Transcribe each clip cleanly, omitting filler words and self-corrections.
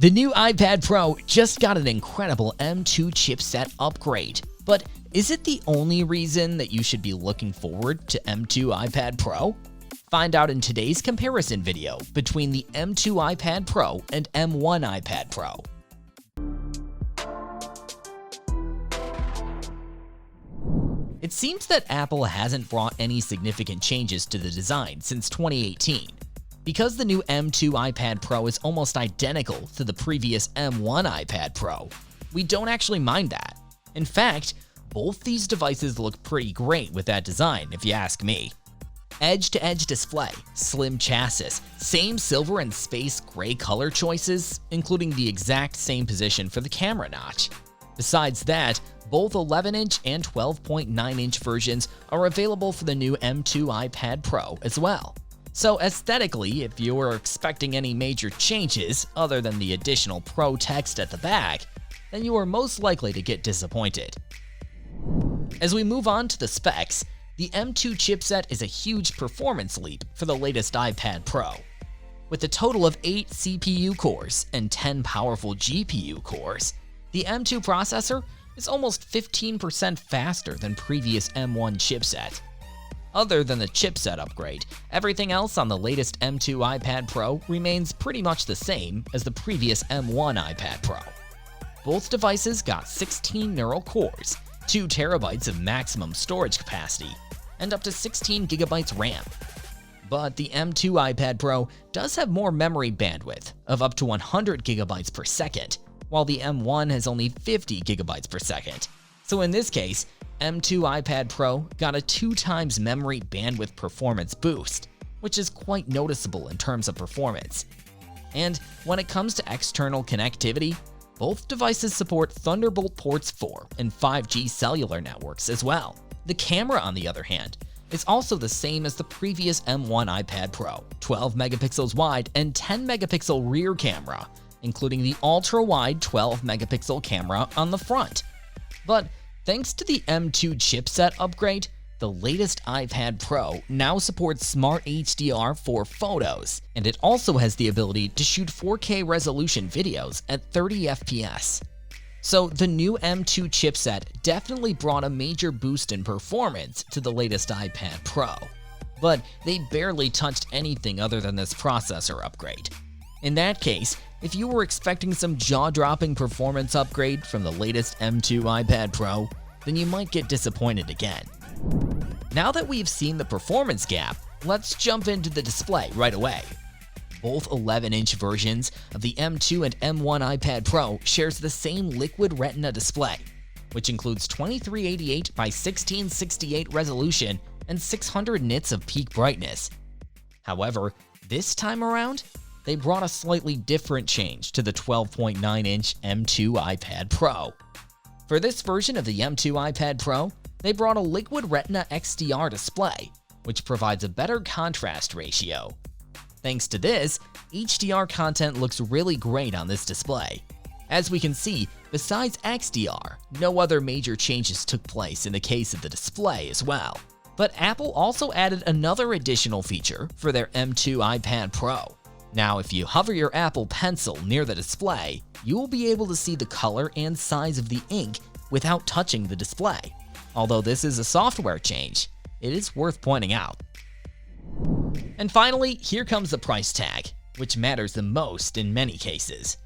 The new iPad Pro just got an incredible M2 chipset upgrade, but is it the only reason that you should be looking forward to M2 iPad Pro? Find out in today's comparison video between the M2 iPad Pro and M1 iPad Pro. It seems that Apple hasn't brought any significant changes to the design since 2018. Because the new M2 iPad Pro is almost identical to the previous M1 iPad Pro, we don't actually mind that. In fact, both these devices look pretty great with that design, if you ask me. Edge-to-edge display, slim chassis, same silver and space gray color choices, including the exact same position for the camera notch. Besides that, both 11-inch and 12.9-inch versions are available for the new M2 iPad Pro as well. So aesthetically, if you were expecting any major changes other than the additional Pro text at the back, then you are most likely to get disappointed. As we move on to the specs, the M2 chipset is a huge performance leap for the latest iPad Pro. With a total of 8 CPU cores and 10 powerful GPU cores, the M2 processor is almost 15% faster than previous M1 chipset. Other than the chipset upgrade, everything else on the latest M2 iPad Pro remains pretty much the same as the previous M1 iPad Pro. Both devices got 16 neural cores, 2 TB of maximum storage capacity, and up to 16 GB RAM. But the M2 iPad Pro does have more memory bandwidth of up to 100 GB per second, while the M1 has only 50 GB per second. So in this case, M2 iPad Pro got a 2 times memory bandwidth performance boost, which is quite noticeable in terms of performance. And when it comes to external connectivity, both devices support Thunderbolt ports 4 and 5G cellular networks as well. The camera, on the other hand, is also the same as the previous M1 iPad Pro, 12 megapixels wide and 10 megapixel rear camera, including the ultra-wide 12 megapixel camera on the front. But thanks to the M2 chipset upgrade, the latest iPad Pro now supports Smart HDR for photos, and it also has the ability to shoot 4K resolution videos at 30 FPS. So the new M2 chipset definitely brought a major boost in performance to the latest iPad Pro. But they barely touched anything other than this processor upgrade. In that case, if you were expecting some jaw-dropping performance upgrade from the latest M2 iPad Pro, then you might get disappointed again. Now that we've seen the performance gap, let's jump into the display right away. Both 11-inch versions of the M2 and M1 iPad Pro shares the same Liquid Retina display, which includes 2388 by 1668 resolution and 600 nits of peak brightness. However, this time around, they brought a slightly different change to the 12.9-inch M2 iPad Pro. For this version of the M2 iPad Pro, they brought a Liquid Retina XDR display, which provides a better contrast ratio. Thanks to this, HDR content looks really great on this display. As we can see, besides XDR, no other major changes took place in the case of the display as well. But Apple also added another additional feature for their M2 iPad Pro. Now, if you hover your Apple Pencil near the display, you will be able to see the color and size of the ink without touching the display. Although this is a software change, it is worth pointing out. And finally, here comes the price tag, which matters the most in many cases.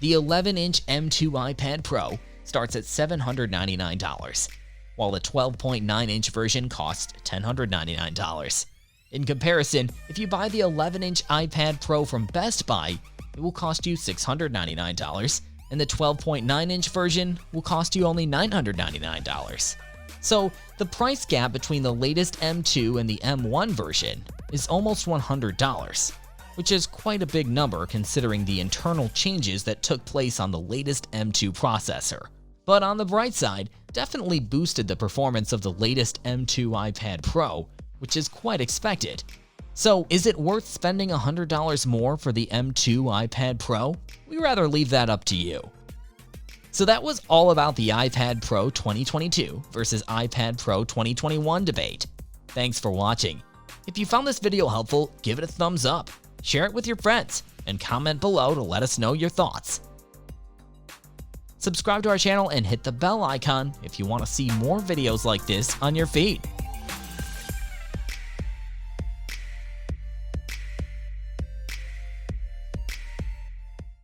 The 11-inch M2 iPad Pro starts at $799, while the 12.9-inch version costs $1,099. In comparison, if you buy the 11-inch iPad Pro from Best Buy, it will cost you $699, and the 12.9-inch version will cost you only $999. So the price gap between the latest M2 and the M1 version is almost $100, which is quite a big number considering the internal changes that took place on the latest M2 processor. But on the bright side, definitely boosted the performance of the latest M2 iPad Pro, which is quite expected. So is it worth spending $100 more for the M2 iPad Pro? We'd rather leave that up to you. So that was all about the iPad Pro 2022 versus iPad Pro 2021 debate. Thanks for watching. If you found this video helpful, give it a thumbs up, share it with your friends, and comment below to let us know your thoughts. Subscribe to our channel and hit the bell icon if you want to see more videos like this on your feed.